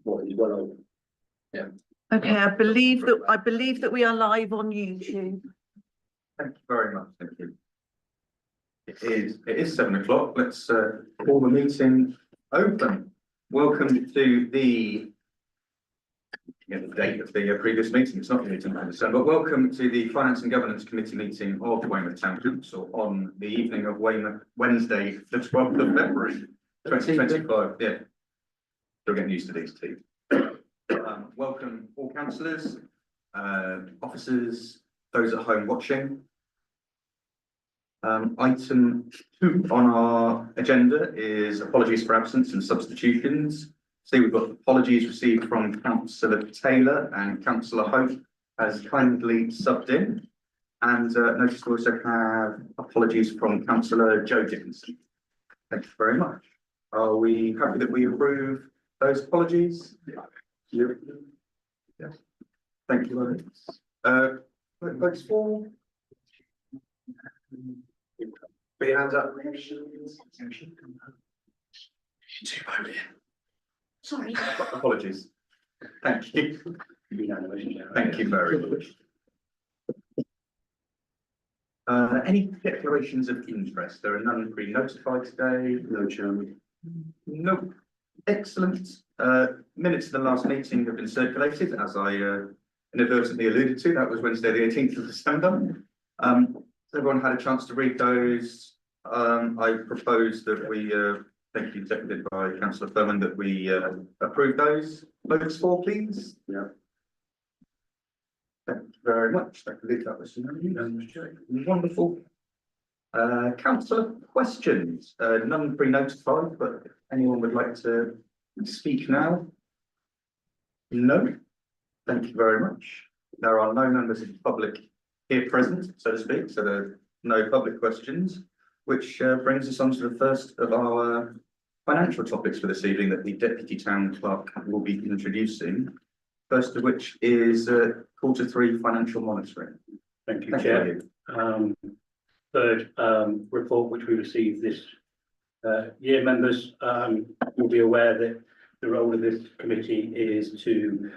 What is well over. Okay, I believe that we are live on YouTube. Thank you very much. Thank you. It is 7 o'clock. Let's call the meeting open. Welcome to the date of the previous meeting. It's not the 18th of December. Welcome to the Finance and Governance Committee meeting of Weymouth Town Council on the evening of Wednesday, the 12th of February, 2025. Yeah, still getting used to these two. Welcome all councillors, officers, those at home watching. Item 2 on our agenda is apologies for absence and substitutions. See, we've got apologies received from Councillor Taylor, and Councillor Hope has kindly subbed in. And notice we also have apologies from Councillor Joe Dickinson. Thank you very much. Are we happy that we approve those apologies? Yeah. Yes. Thank you very much. Votes for. Put your hands up. Sorry. Apologies. Thank you. Thank you very much. Any declarations of interest? There are none pre-notified today. No, Chairman. Nope. Excellent. Minutes of the last meeting have been circulated, as I inadvertently alluded to. That was Wednesday, the 18th of December. Everyone had a chance to read those. I propose that we, thank you, seconded by Councillor Furman, that we approve those. Votes for, please. Yeah. Thank you very much. I believe that was wonderful. Councillor questions. None pre-notified, but if anyone would like to speak now? No. Thank you very much. There are no members of the public here present, so to speak, so there are no public questions, which brings us on to the first of our financial topics for this evening that the Deputy Town Clerk will be introducing. First of which is Q3 financial monitoring. Thank you, Chair. Third report which we received this year, members will be aware that the role of this committee is to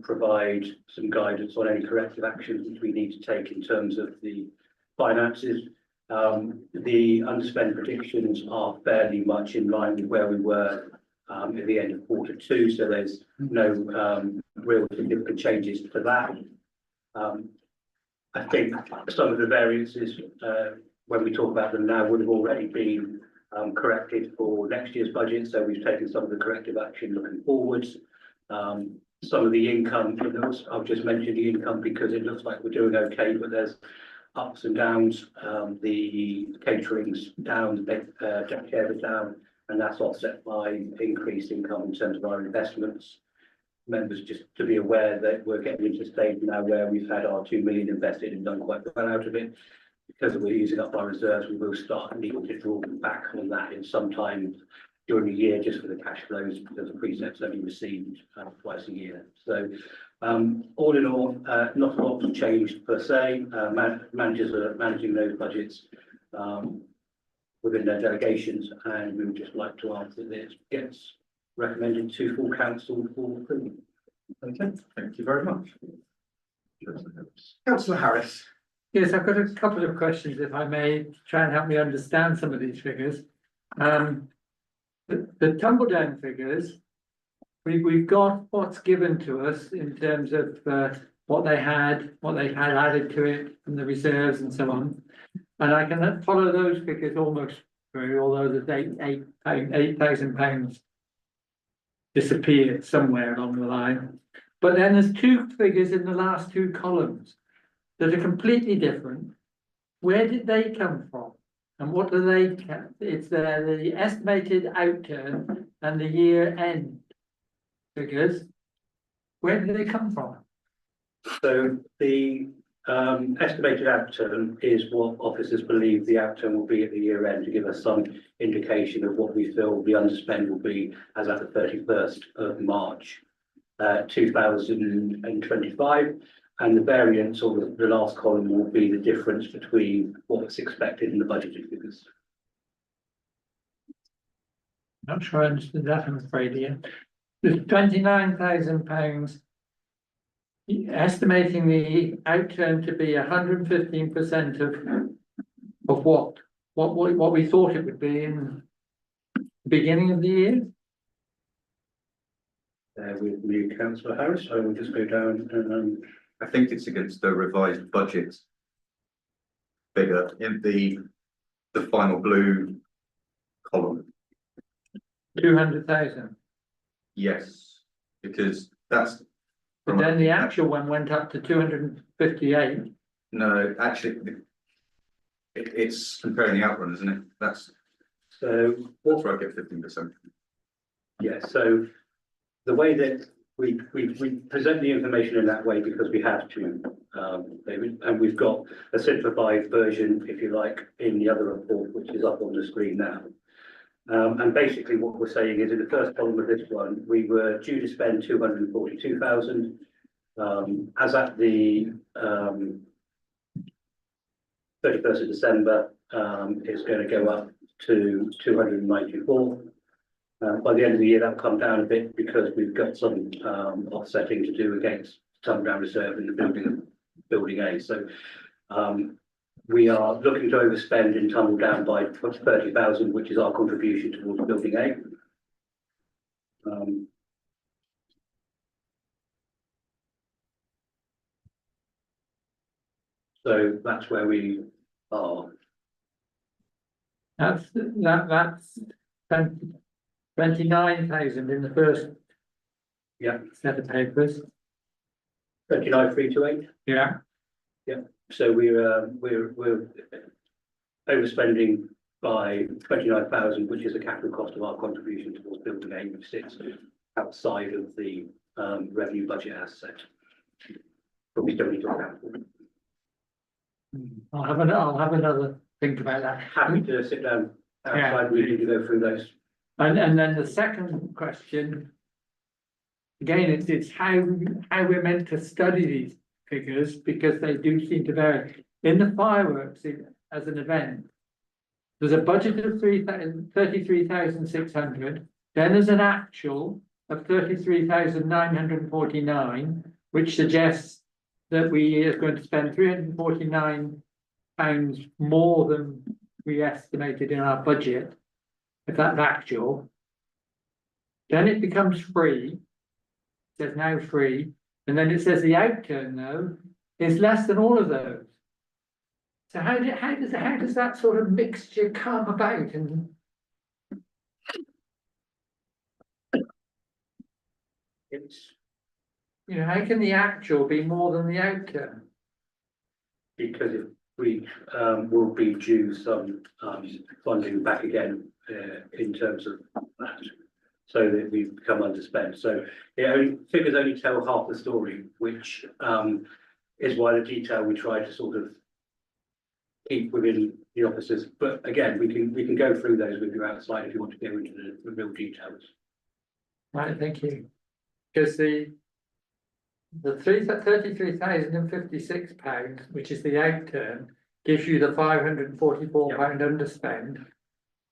provide some guidance on any corrective actions which we need to take in terms of the finances. The underspend predictions are fairly much in line with where we were at the end of Q2, so there's no real significant changes to that. I think some of the variances, when we talk about them now, would have already been corrected for next year's budget, so we've taken some of the corrective action looking forwards. Some of the income, I've just mentioned the income because it looks like we're doing okay, but there's ups and downs. The catering's down, the deck chair is down, and that's offset by increased income in terms of our investments. Members, just to be aware that we're getting into a stage now where we've had our 2 million invested and done quite well out of it. Because we're using up our reserves, we will start needing to draw back on that in some time during the year, just for the cash flows, because the precepts only received twice a year. So all in all, not a lot has changed per se. Managers are managing those budgets within their delegations, and we would just like to ask that this gets recommended to full council for approval. Okay, thank you very much. Councillor Harris. Yes, I've got a couple of questions, if I may, to try and help me understand some of these figures. The tumble down figures, we've got what's given to us in terms of what they had added to it from the reserves and so on. And I can follow those figures almost through, although there's £8,000 disappeared somewhere along the line. But then there's two figures in the last two columns that are completely different. Where did they come from? And what do they count? It's the estimated outturn and the year end figures. Where do they come from? So the estimated outturn is what officers believe the outturn will be at the year end, to give us some indication of what we feel the underspend will be as at the 31st of March 2025. And the variance, or the last column, will be the difference between what's expected and the budgeted figures. Not sure I understood that, I'm afraid, Ian. There's £29,000. Estimating the outturn to be 115% of what we thought it would be in the beginning of the year. With new councillor Harris, I will just go down and, I think it's against the revised budget figure in the final blue column. 200,000. Yes, because that's. But then the actual one went up to 258. No, actually, it's comparing the outrun, isn't it? That's so, where I get 15%. yeah, so the way that we present the information in that way because we have to, David, and we've got a simplified version, if you like, in the other report, which is up on the screen now. And basically what we're saying is in the first column of this one, we were due to spend 242,000. As at the 31st of December, it's going to go up to 294. By the end of the year, that'll come down a bit because we've got some offsetting to do against Tunbridge Reserve in the building A. So we are looking to overspend in Tumbledown by 30,000, which is our contribution towards building A. So that's where we are. That's 29,000 in the first. Yeah. Set of papers. 29,328. Yeah. So we're overspending by 29,000, which is the capital cost of our contribution towards building A, which sits outside of the revenue budget as set. But we don't need to account for it. I'll have another think about that. Happy to sit down outside, we need to go through those. And then the second question. Again, it's how we're meant to study these figures because they do seem to vary. In the fireworks as an event, there's a budget of 33,600. Then there's an actual of 33,949, which suggests that we are going to spend £349 more than we estimated in our budget, if that's actual. Then it becomes free. It says now free, and then it says the outturn though is less than all of those. So how does that sort of mixture come about? And It's how can the actual be more than the outturn? because if we will be due some funding back again in terms of that, so that we've become underspent. So figures only tell half the story, which is why the detail we try to sort of keep within the offices. But again, we can go through those with you outside if you want to go into the real details. Right, thank you. Because the £33,056, which is the outturn, gives you the £544 underspend.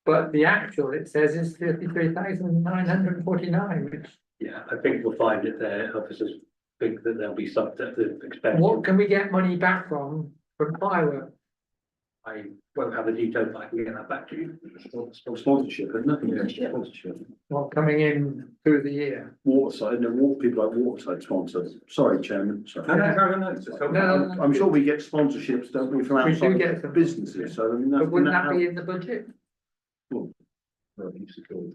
But the actual, it says, is 33,949, which. Yeah, I think we'll find that their officers think that there'll be some that the expenditure. What can we get money back from fireworks? I won't have the detail, but I can get that back to you. Sponsorship, isn't it? Yeah, sponsorship. What coming in through the year? Waterside, people like Waterside sponsors. Sorry, Chairman. Sorry. No. I'm sure we get sponsorships, don't we, from We do outside get some. businesses, so I mean, But wouldn't that be in the budget?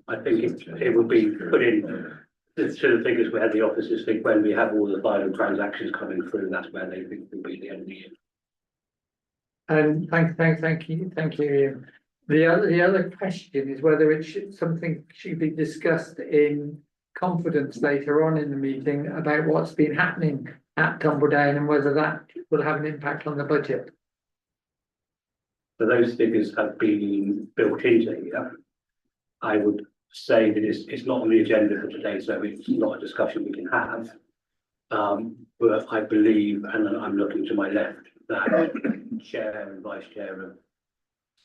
I think it will be put in to the figures where the officers think when we have all the final transactions coming through, that's where they think will be the end of the year. And thank you, Ian. The other question is whether something should be discussed in confidence later on in the meeting about what's been happening at Tumbledown and whether that will have an impact on the budget. So those figures have been built into here. I would say that it's not on the agenda for today, so it's not a discussion we can have. But I believe, and I'm looking to my left, that chair and vice chair of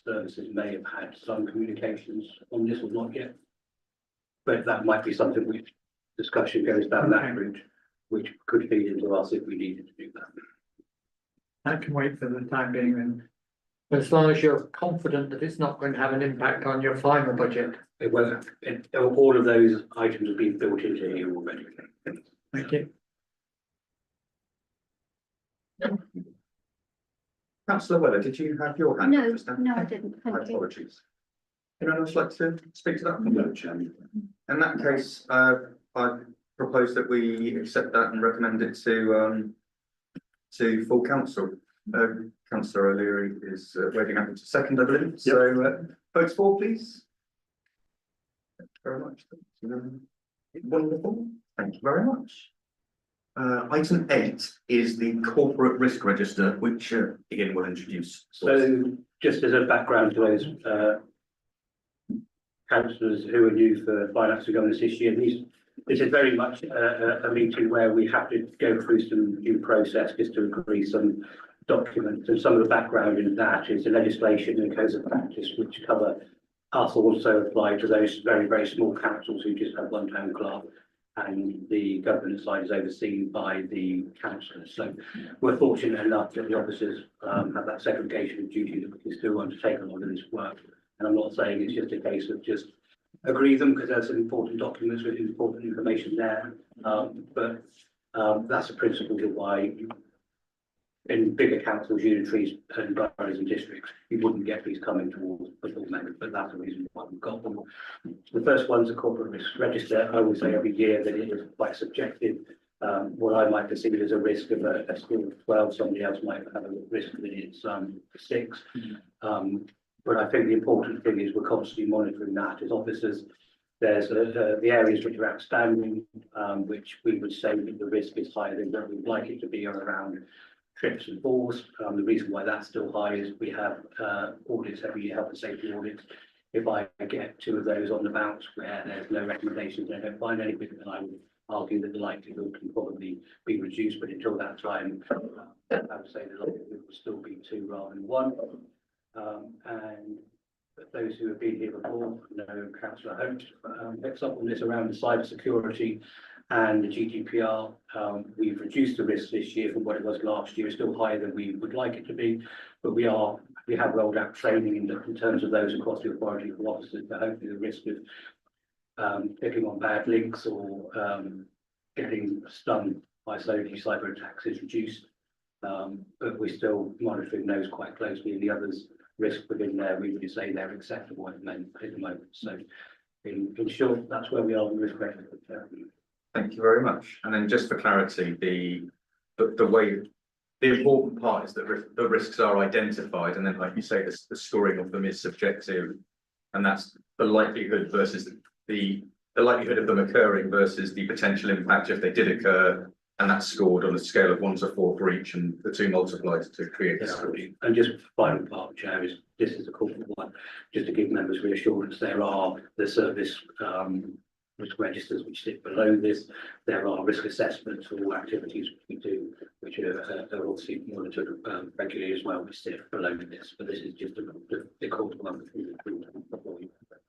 services may have had some communications on this or not yet. but that might be something which discussion goes down that route, which could feed into us if we needed to do that. That can wait for the time being then. But as long as you're confident that it's not going to have an impact on your final budget. All of those items have been built into here already. Thank you. Councillor Weller, did you have your hand? No, up just now? no, I didn't. My Thank you. apologies. Anyone else like to speak to that? No, Chairman. In that case, I propose that we accept that and recommend it to full council. Councillor O'Leary is waving up to second, I believe. So votes for, please. Thank you very much. Wonderful. Thank you very much. Item 8 is the corporate risk register, which Ian will introduce. So just as a background to those councillors who are new for finance and governance this year, this is very much a meeting where we have to go through some due process just to agree some documents, and some of the background in that is the legislation and codes of practice which cover us also apply to those very, very small councils who just have one town clerk, and the governance side is overseen by the councillors. So we're fortunate enough that the officers have that segregation of duty that we can still undertake a lot of this work. And I'm not saying it's just a case of just agree them, because there's some important documents with important information there. But that's a principle of why in bigger councils, unitaries and boroughs and districts, you wouldn't get these coming towards the full members, but that's the reason why we've got them. The first one's a corporate risk register. I always say every year that it is quite subjective. What I might perceive as a risk of a school of 12, somebody else might have a risk that it's 6. But I think the important thing is we're constantly monitoring that as officers. There's the areas which are outstanding, which we would say that the risk is higher than what we'd like it to be, are around trips and falls. The reason why that's still high is we have audits every year, health and safety audits. If I get 2 of those on the bounce where there's no recommendations, I don't find anything, then I would argue that the likelihood can probably be reduced. But until that time, I would say the likelihood will still be 2 rather than 1. And those who have been here before know Councillor Holt picks up on this around the cyber security and the GDPR. We've reduced the risk this year from what it was last year. It's still higher than we would like it to be, but we have rolled out training in terms of those across the authority for officers, but hopefully the risk of picking on bad links or getting stung by cyber attacks is reduced. But we're still monitoring those quite closely, and the others risk within there, we would say they're acceptable at the moment. So in short, that's where we are with risk register. Thank you very much. And then just for clarity, the way, the important part is that the risks are identified, and then like you say, the scoring of them is subjective, and that's the likelihood versus the likelihood of them occurring versus the potential impact if they did occur, and that's scored on a scale of 1 to 4 for each, and the 2 multiplied to create a score. And just final part, Chair, is this is a corporate one, just to give members reassurance. There are the service risk registers which sit below this. There are risk assessments for all activities we do, which are obviously monitored regularly as well, which sit below this. But this is just the corporate one.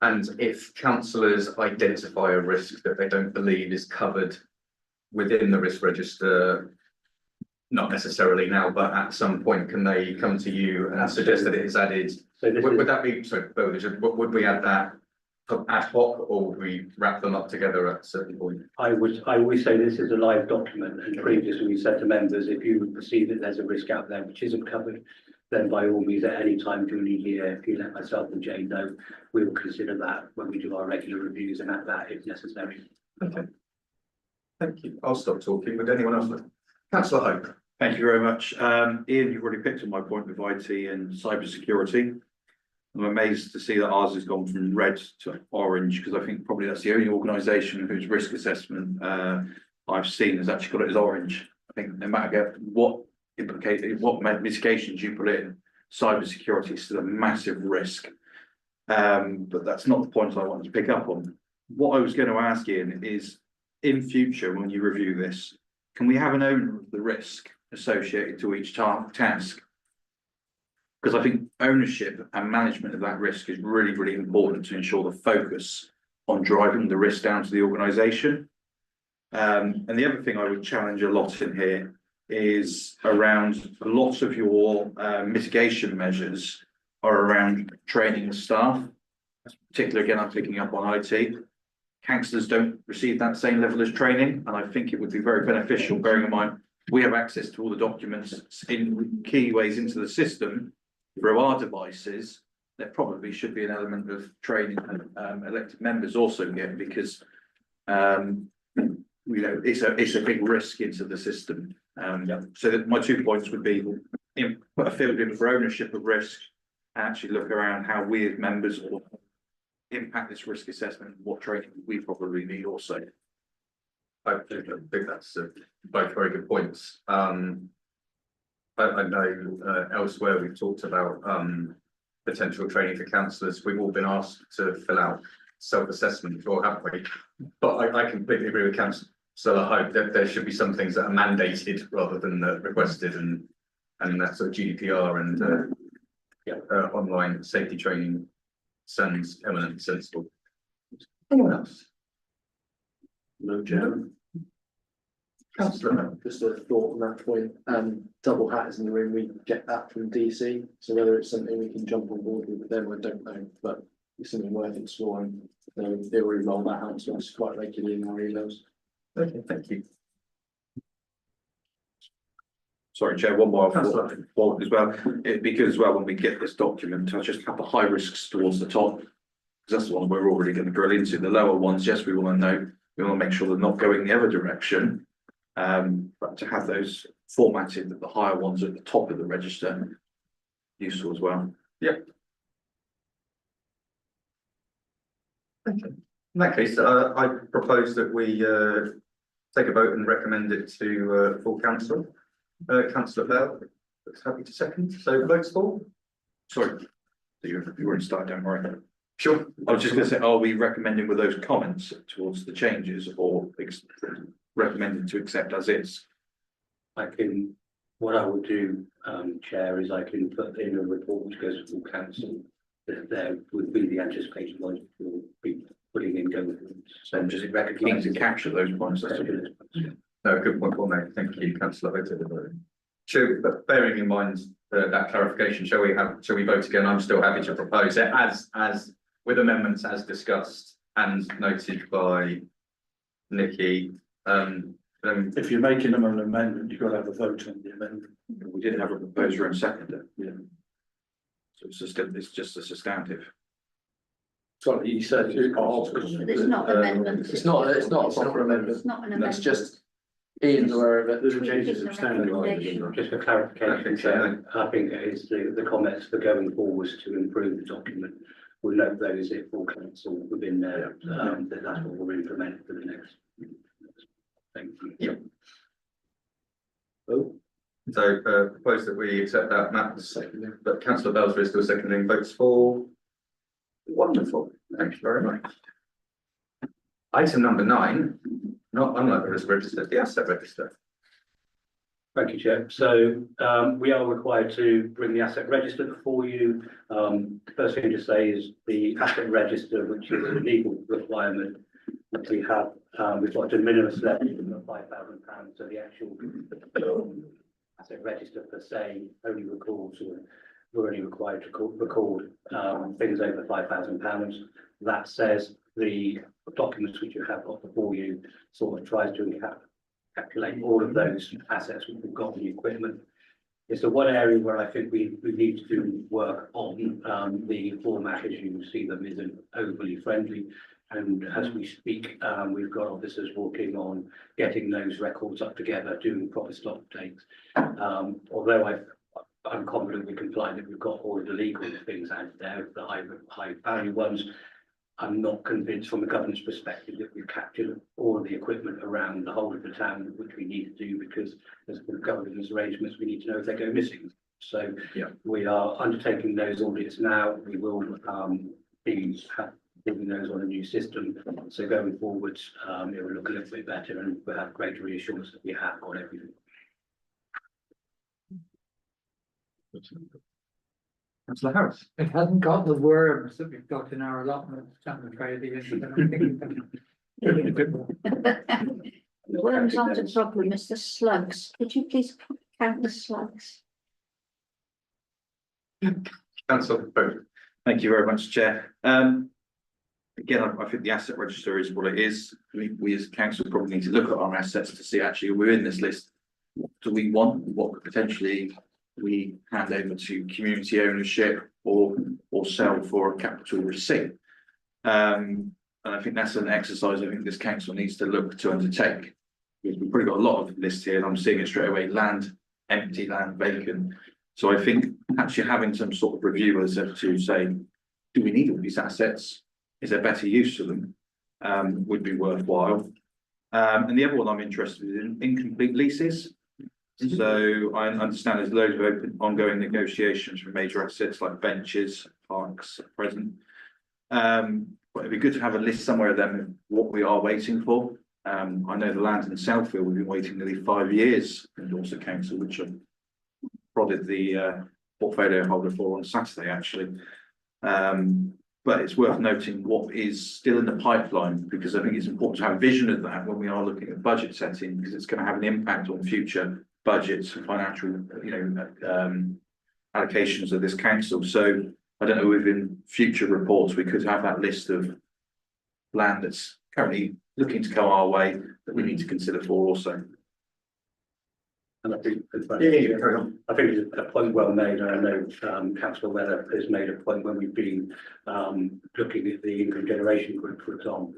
And if councillors identify a risk that they don't believe is covered within the risk register, not necessarily now, but at some point, can they come to you and suggest that it is added? So Would that be, sorry, would we add that ad hoc, or would we wrap them up together at a certain point? I always say this is a live document, and previously we said to members, if you perceive that there's a risk out there which isn't covered, then by all means at any time during the year, if you let myself and Jane know, we will consider that when we do our regular reviews and add that if necessary. Okay. Thank you. I'll stop talking. Would anyone else? Councillor Hope. Thank you very much. Ian, you've already picked on my point with IT and cyber security. I'm amazed to see that ours has gone from red to orange, because I think probably that's the only organisation whose risk assessment I've seen has actually got it as orange. I think no matter what mitigations you put in, cyber security is still a massive risk. But that's not the point I wanted to pick up on. What I was going to ask Ian is, in future, when you review this, can we have an owner of the risk associated to each task? Because I think ownership and management of that risk is really, really important to ensure the focus on driving the risk down to the organisation. And the other thing I would challenge a lot in here is around lots of your mitigation measures are around training the staff. Particularly, again, I'm picking up on IT. Councillors don't receive that same level of training, and I think it would be very beneficial, bearing in mind we have access to all the documents in key ways into the system through our devices. There probably should be an element of training that elected members also get, because it's a big risk into the system. So that my 2 points would be put a field in for ownership of risk, and actually look around how we as members will impact this risk assessment, what training we probably need also. I think that's both very good points. I know elsewhere we've talked about potential training for councillors. We've all been asked to fill out self-assessment, or haven't we? But I completely agree with Councillor Hyde that there should be some things that are mandated rather than requested, and that sort of GDPR and online safety training sounds eminently sensible. Anyone else? No, Chairman. Councillor, Just a thought on that point, double hat is in the room, we get that from DC, so whether it's something we can jump on board with them, I don't know, but it's something worth exploring. They already roll that out to us quite regularly in our emails. okay, thank you. Sorry, Chair, one more Councillor. thought as well. Because when we get this document, I just have the high risks towards the top. Because that's the one we're already going to drill into. The lower ones, yes, we want to know, we want to make sure they're not going the other direction. But to have those formatted, that the higher ones at the top of the register, useful as well. Okay. In that case, I propose that we take a vote and recommend it to full council. Councillor Bell, looks happy to second. So votes for? Sorry, you already started down right. Sure. I was just going to say, are we recommending with those comments towards the changes, or recommending to accept as is? What I would do, Chair, is I can put in a report which goes to full council, that there would be the anticipated ones we'll be putting in going forward. So I'm just keen to capture those points. That's all. No, good point, well made. Thank you, councillor Hogan. But bearing in mind that clarification, shall we vote again? I'm still happy to propose it as with amendments as discussed and noted by Nikki. If you're making them an amendment, you've got to have a vote on the amendment. We didn't have a proposer and seconder. Yeah. So it's just a substantive. Sorry, you said it's It's not an amendment. It's not a proper amendment, It's not an amendment. that's just Ian's aware of it. There's a changes of standard. Just for clarification, Chair, I think it is the comments for going forwards to improve the document. We'll note those if full council within there, that that's what we'll implement for the next. Thank you. So propose that we accept that, Matt, but councillor Bellsbury is still seconding. Votes for? Wonderful, thank you very much. Item number 9, not unlike the risk register, the asset register. Thank you, Chair. So we are required to bring the asset register before you. First thing to say is the asset register, which is a legal requirement that we have. We've got a minimum levy of £5,000. So the actual asset register per se only records, or we're only required to record things over £5,000. That says the documents which you have got before you sort of tries to calculate all of those assets which we've got in the equipment. It's the one area where I think we need to do work on. The format, as you see them, isn't overly friendly. And as we speak, we've got officers working on getting those records up together, doing proper stock takes. Although I'm confident we can find that we've got all of the legal things out there, the high value ones. I'm not convinced from a governance perspective that we've captured all of the equipment around the whole of the town, which we need to do, because as for governance arrangements, we need to know if they go missing. So we are undertaking those audits now. We will be doing those on a new system. So going forwards, it will look a little bit better, and we'll have greater reassurance that we have got everything. Councillor Harris. It hasn't got the worms that we've got in our allotments, I'm afraid. It is, but I think it's a bit more. The worms aren't a problem, it's the slugs. Could you please count the slugs? Councillor Bowden. Thank you very much, Chair. Again, I think the asset register is what it is. We as council probably need to look at our assets to see actually we're in this list. What do we want? What could potentially we hand over to community ownership or sell for a capital receipt? And I think that's an exercise I think this council needs to look to undertake. Because we've probably got a lot of lists here and I'm seeing it straight away, land, empty land, vacant. So I think actually having some sort of review as to say, do we need all these assets? Is there better use for them? Would be worthwhile. And the other one I'm interested in, incomplete leases. So I understand there's loads of open ongoing negotiations for major assets like benches, parks at present. But it'd be good to have a list somewhere of them of what we are waiting for. I know the land in Southfield, we've been waiting nearly 5 years in Dorset Council, which I prodded the portfolio holder for on Saturday actually. But it's worth noting what is still in the pipeline, because I think it's important to have a vision of that when we are looking at budget setting, because it's going to have an impact on future budgets and financial, allocations of this council. So I don't know if in future reports we could have that list of land that's currently looking to come our way that we need to consider for also. And I think, Carry on. I think it's a point well made, and I know Councillor Weather has made a point when we've been looking at the income generation group, for example.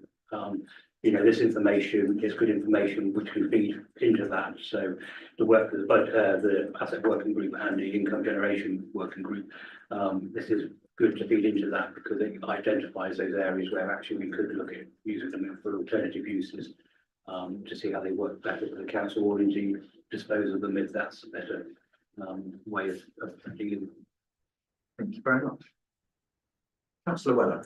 This information is good information which can feed into that. So the work of the asset working group and the income generation working group, this is good to feed into that because it identifies those areas where actually we could look at using them for alternative uses to see how they work better for the council, or indeed dispose of them if that's a better way of dealing. Thank you very much. Councillor Weller.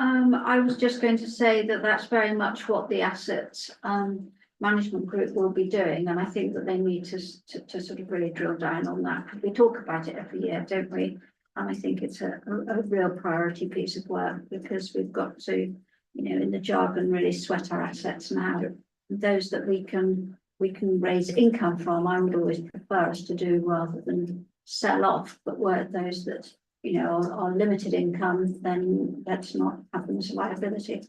I was just going to say that that's very much what the assets management group will be doing, and I think that they need to sort of really drill down on that. We talk about it every year, don't we? And I think it's a real priority piece of work, because we've got to, in the jargon, really sweat our assets now. Those that we can raise income from, I would always prefer us to do rather than sell off. But were those that are limited income, then let's not have them as a liability.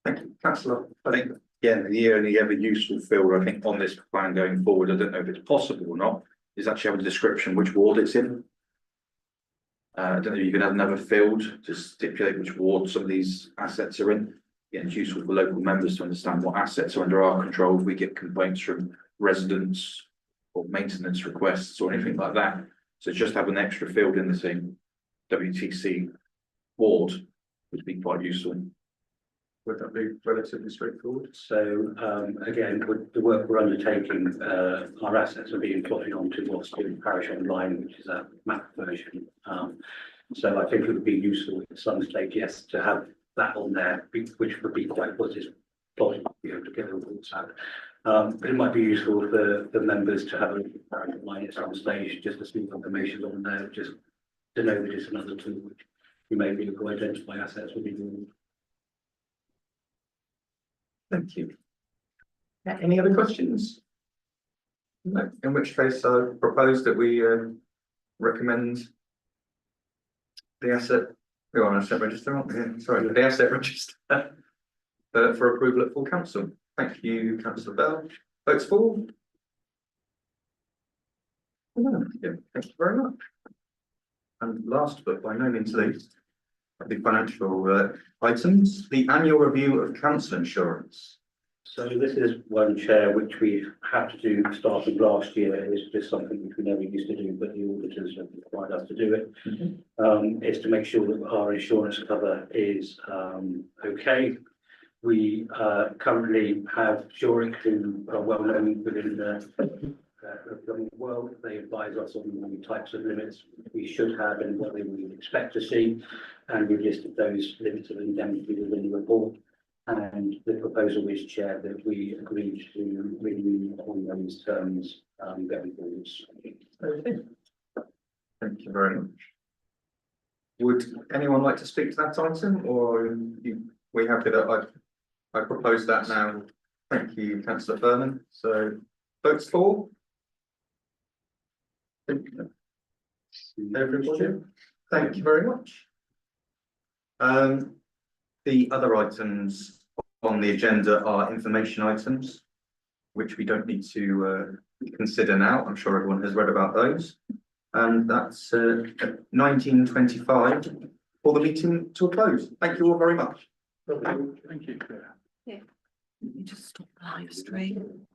Thank you, Councillor. I think, again, the only ever useful field, I think, on this plan going forward, I don't know if it's possible or not, is actually have a description which ward it's in. I don't know if you can have another field to stipulate which ward some of these assets are in. Again, it's useful for local members to understand what assets are under our control. If we get complaints from residents or maintenance requests or anything like that. So just have an extra field in the same WTC ward would be quite useful. Would that be relatively straightforward? So again, with the work we're undertaking, our assets are being plotted onto what's called Parish Online, which is a map version. So I think it would be useful at some stage, yes, to have that on there, which would be quite what is plotted, to get the reports out. But it might be useful for the members to have a look at Parish Online at some stage, just to see confirmations on there, just to know that it's another tool which you may be able to identify assets within. Thank you. Any other questions? No, in which case I propose that we recommend the asset, we're on asset register, aren't we? Yeah, sorry, the asset register for approval at full council. Thank you, Councillor Bell. Votes for? Yeah, thank you very much. And last but by no means least, the financial items, the annual review of council insurance. So this is one, Chair, which we had to do starting last year. It's just something which we never used to do, but the auditors have required us to do it. It's to make sure that our insurance cover is okay. We currently have Zurich, who are well known within the world. They advise us on the types of limits we should have and what they would expect to see, and we've listed those limits of indemnity within the report. And the proposal is, Chair, that we agree to renew on those terms going forwards. Okay. Thank you very much. Would anyone like to speak to that item, or we happy that I propose that now? Thank you, councillor Furman. So votes for? Everybody, thank you very much. The other items on the agenda are information items, which we don't need to consider now. I'm sure everyone has read about those. And that's 19:25 for the meeting to a close. Thank you all very much. Thank you, Claire. Let me just stop the live stream.